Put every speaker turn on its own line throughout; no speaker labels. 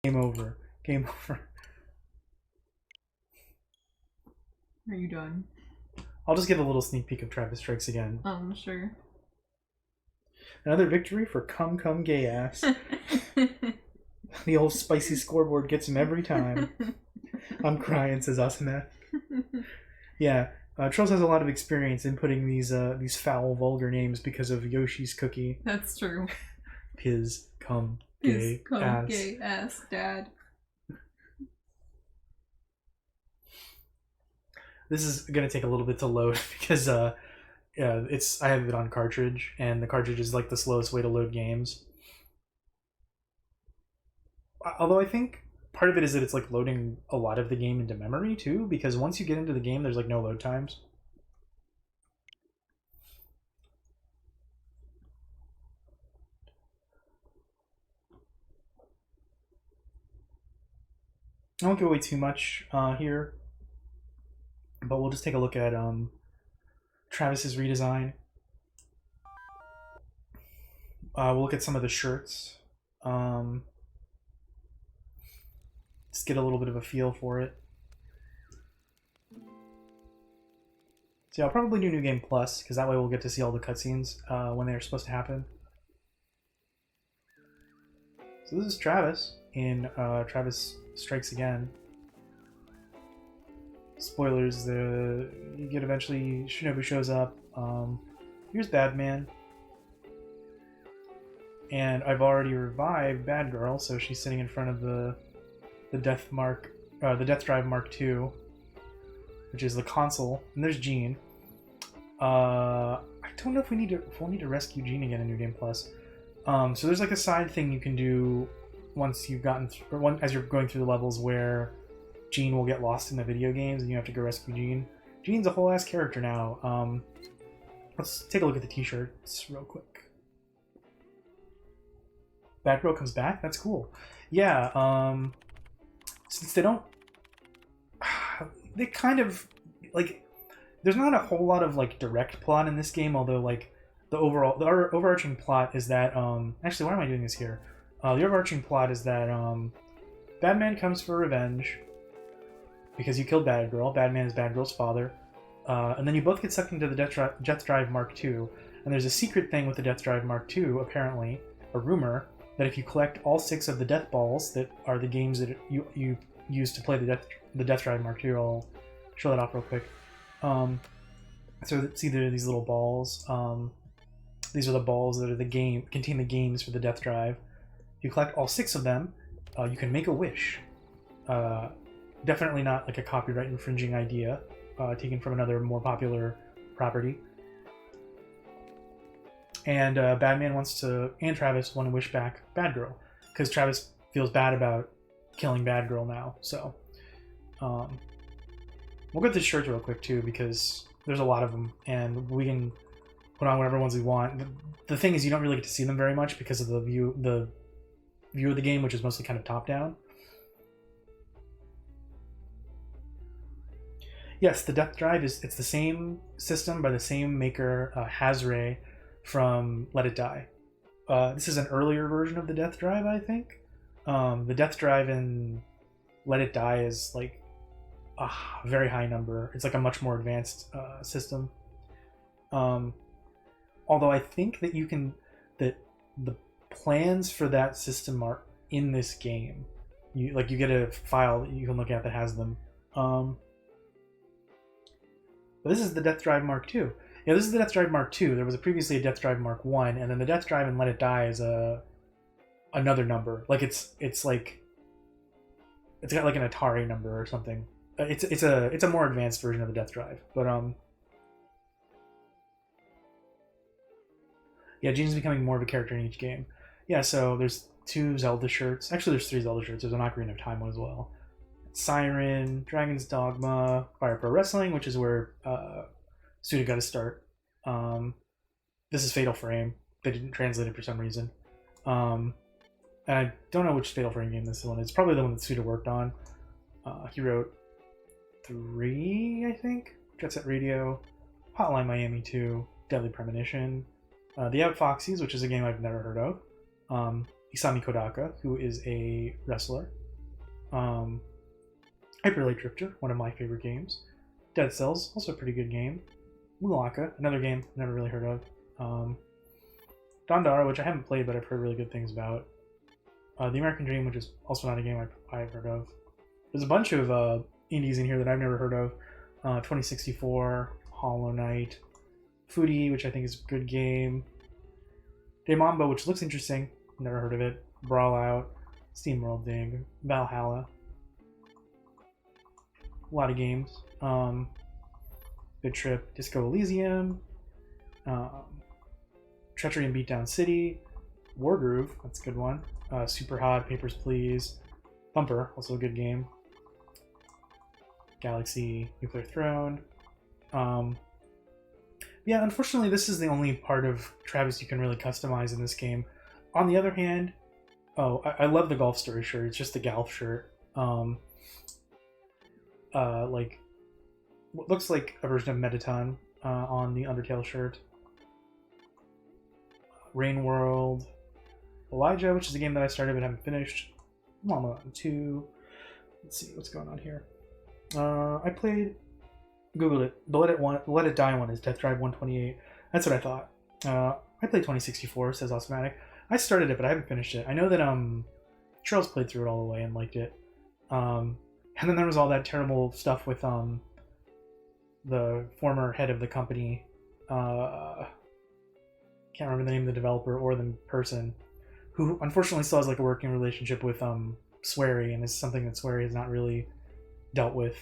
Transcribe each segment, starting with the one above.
Game over. Game over.
Are you done?
I'll just give a little sneak peek of Travis Strikes Again.
Sure.
Another victory for Come Gay Ass. The old spicy scoreboard gets him every time. I'm crying, says Asameth. Yeah, Trills has a lot of experience in putting these foul, vulgar names because of Yoshi's cookie.
That's true.
His come
His
gay ass.
gay ass dad.
This is gonna take a little bit to load because I have it on cartridge, and the cartridge is like the slowest way to load games. Although I think part of it is that it's like loading a lot of the game into memory too, because once you get into the game, there's like no load times. I won't give away too much here, but we'll just take a look at Travis's redesign. We'll look at some of the shirts. Just get a little bit of a feel for it. So yeah, I'll probably do New Game Plus, because that way we'll get to see all the cutscenes when they're supposed to happen. So this is Travis in Travis Strikes Again. Spoilers, you get eventually Shinobu shows up. Here's Badman. And I've already revived Bad Girl, so she's sitting in front of the Death Drive Mark II, which is the console. And there's Jean. I don't know if we'll need to rescue Jean again in New Game Plus. So there's like a side thing you can do once you've gotten as you're going through the levels where Jean will get lost in the video games and you have to go rescue Jean. Jean's a whole ass character now. Let's take a look at the t-shirts real quick. Batgirl comes back? That's cool. Yeah, since they don't... They kind of... Like, there's not a whole lot of, like, direct plot in this game, although, like, the overarching plot is that... Actually, why am I doing this here? The overarching plot is that, Batman comes for revenge because you killed Batgirl. Batman is Batgirl's father. And then you both get sucked into the Death Drive Mark II. And there's a secret thing with the Death Drive Mark II, apparently, a rumor, that if you collect all 6 of the Death Balls that are the games that you use to play the Death Drive Mark II, I'll show that off real quick. So it's either these little balls. These are the balls that are contain the games for the Death Drive. If you collect all 6 of them, you can make a wish. Definitely not like a copyright infringing idea, taken from another more popular property. And Batman and Travis want to wish back Batgirl, because Travis feels bad about killing Batgirl now. So we'll get the shirts real quick too, because there's a lot of them, and we can put on whatever ones we want. The thing is, you don't really get to see them very much because of the view of the game, which is mostly kind of top down. Yes, the Death Drive it's the same system by the same maker, Hazray, from Let It Die. This is an earlier version of the Death Drive, I think. The Death Drive in Let It Die is like a very high number. It's like a much more advanced system. Although I think that that the plans for that system are in this game. You get a file that you can look at that has them. But this is the Death Drive Mark II. Yeah, this is the Death Drive Mark II. There was previously a Death Drive Mark I, and then the Death Drive in Let It Die is another number. Like it's got like an Atari number or something. It's a more advanced version of the Death Drive. But yeah, Jean's becoming more of a character in each game. Yeah, so there's 2 Zelda shirts. Actually, there's 3 Zelda shirts. There's an Ocarina of Time one as well. Siren, Dragon's Dogma, Fire Pro Wrestling, which is where Suda got to start. This is Fatal Frame. They didn't translate it for some reason. And I don't know which Fatal Frame game this one is. It's probably the one that Suda worked on. He wrote 3, I think. Jet Set Radio, Hotline Miami 2, Deadly Premonition, The Outfoxies, which is a game I've never heard of. Isami Kodaka, who is a wrestler. Hyper Light Drifter, one of my favorite games. Dead Cells, also a pretty good game. Mulaka, another game I've never really heard of. Dandara, which I haven't played but I've heard really good things about. The American Dream, which is also not a game I've heard of. There's a bunch of indies in here that I've never heard of. 2064, Hollow Knight, Foodie, which I think is a good game. Demamba, which looks interesting, never heard of it. Brawl Out, SteamWorld Dig, Valhalla. A lot of games. Good Trip, Disco Elysium, Treachery and Beatdown City, Wargroove, that's a good one. Super Hot, Papers, Please, Thumper, also a good game. Galaxy, Nuclear Throne. Yeah, unfortunately, this is the only part of Travis you can really customize in this game. On the other hand, I love the Golf Story shirt. It's just the Golf shirt. Like what looks like a version of Metaton on the Undertale shirt. Rain World, Elijah, which is a game that I started but haven't finished. Mama 2. Let's see what's going on here. I played. Google it. The Let It Die one is Death Drive 128. That's what I thought. I played 2064. Says Automatic. I started it, but I haven't finished it. I know that Charles played through it all the way and liked it. And then there was all that terrible stuff with the former head of the company. Can't remember the name of the developer or the person, who unfortunately still has like a working relationship with Swery, and is something that Swery has not really dealt with.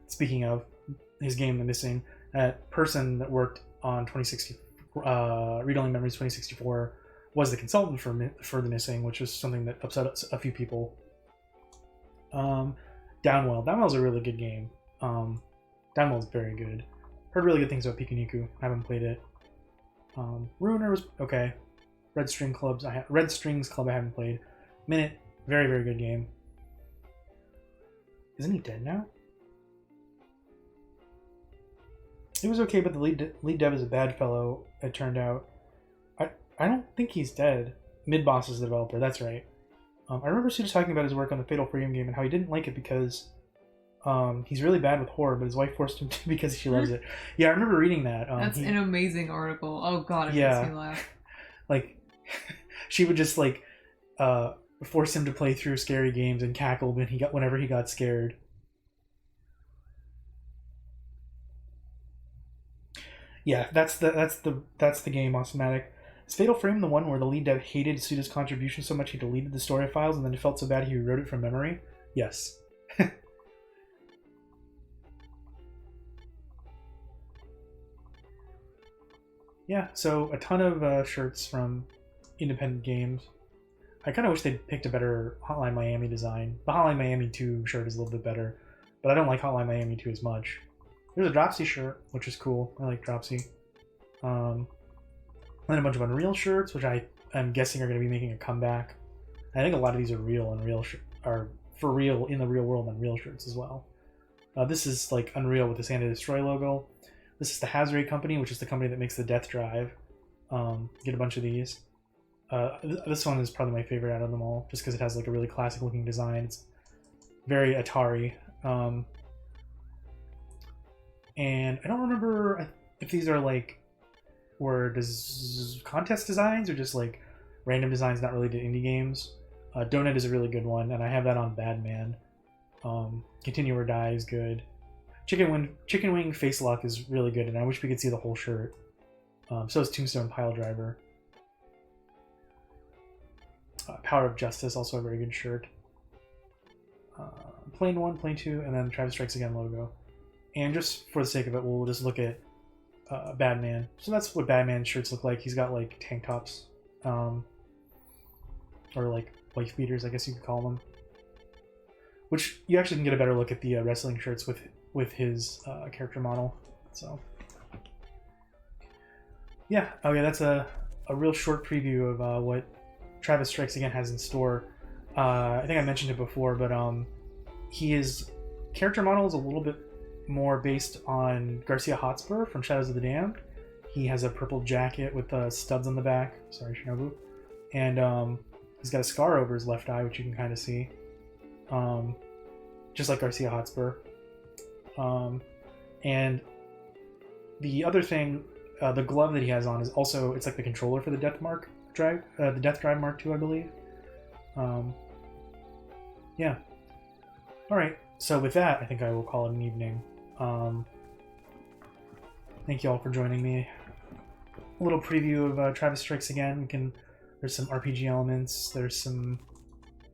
Speaking of his game, The Missing, that person that worked on 2060, Read Only Memories 2064 was the consultant for The Missing, which was something that upset a few people. Downwell's a really good game. Downwell's very good. Heard really good things about Pikuniku. Haven't played it. Ruiner was okay. Red Strings Club I haven't played. Minute, very, very good game. Isn't he dead now? It was okay, but the lead dev is a bad fellow, it turned out. I don't think he's dead. Midboss is the developer, that's right. I remember Suda talking about his work on the Fatal Freedom game and how he didn't like it because he's really bad with horror, but his wife forced him to because she loves it. Yeah, I remember reading that.
That's an amazing article. Oh god, it makes me laugh.
Like, she would just like force him to play through scary games and cackle whenever he got scared. Yeah, that's the game, Automatic. Is Fatal Frame the one where the lead dev hated Suda's contribution so much he deleted the story files and then it felt so bad he rewrote it from memory? Yes. Yeah, so a ton of shirts from independent games. I kind of wish they'd picked a better Hotline Miami design. The Hotline Miami 2 shirt is a little bit better, but I don't like Hotline Miami 2 as much. There's a Dropsy shirt, which is cool. I like Dropsy. Then a bunch of Unreal shirts, which I'm guessing are going to be making a comeback. I think a lot of these are are for real in the real world Unreal shirts as well. This is like Unreal with the Sand to Destroy logo. This is the Hazray company, which is the company that makes the Death Drive. Get a bunch of these. This one is probably my favorite out of them all, just because it has like a really classic looking design. It's very Atari. And I don't remember if these are like contest designs or just like random designs not related to indie games. Donut is a really good one, and I have that on Badman. Continue or Die is good. Chicken Wing Face Lock is really good, and I wish we could see the whole shirt. So is Tombstone Pile Driver. Power of Justice, also a very good shirt. Plane 1, Plane 2, and then Travis Strikes Again logo. And just for the sake of it, we'll just look at Badman. So that's what Badman shirts look like. He's got like tank tops, or like wife beaters, I guess you could call them. Which you actually can get a better look at the wrestling shirts with his character model. So yeah, okay, that's a real short preview of what Travis Strikes Again has in store. I think I mentioned it before, but his character model is a little bit more based on Garcia Hotspur from Shadows of the Damned. He has a purple jacket with studs on the back. Sorry, Shinobu. And he's got a scar over his left eye, which you can kind of see. Just like Garcia Hotspur. And the other thing, the glove that he has on is also, it's like the controller for the Death Drive Mark II, I believe. Yeah. Alright, so with that, I think I will call it an evening. Thank you all for joining me. A little preview of Travis Strikes Again. There's some RPG elements, there's some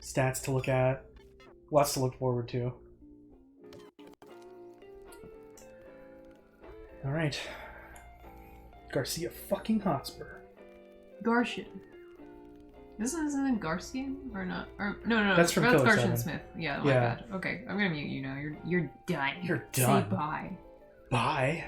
stats to look at, lots to look forward to. Alright. Garcia fucking Hotspur.
Garcian. Isn't it Garcian or not? Or no.
That's from Killer
Garcian
7.
Smith. Yeah, my bad. Okay, I'm gonna mute you now. You're done.
You're done.
Say bye.
Bye.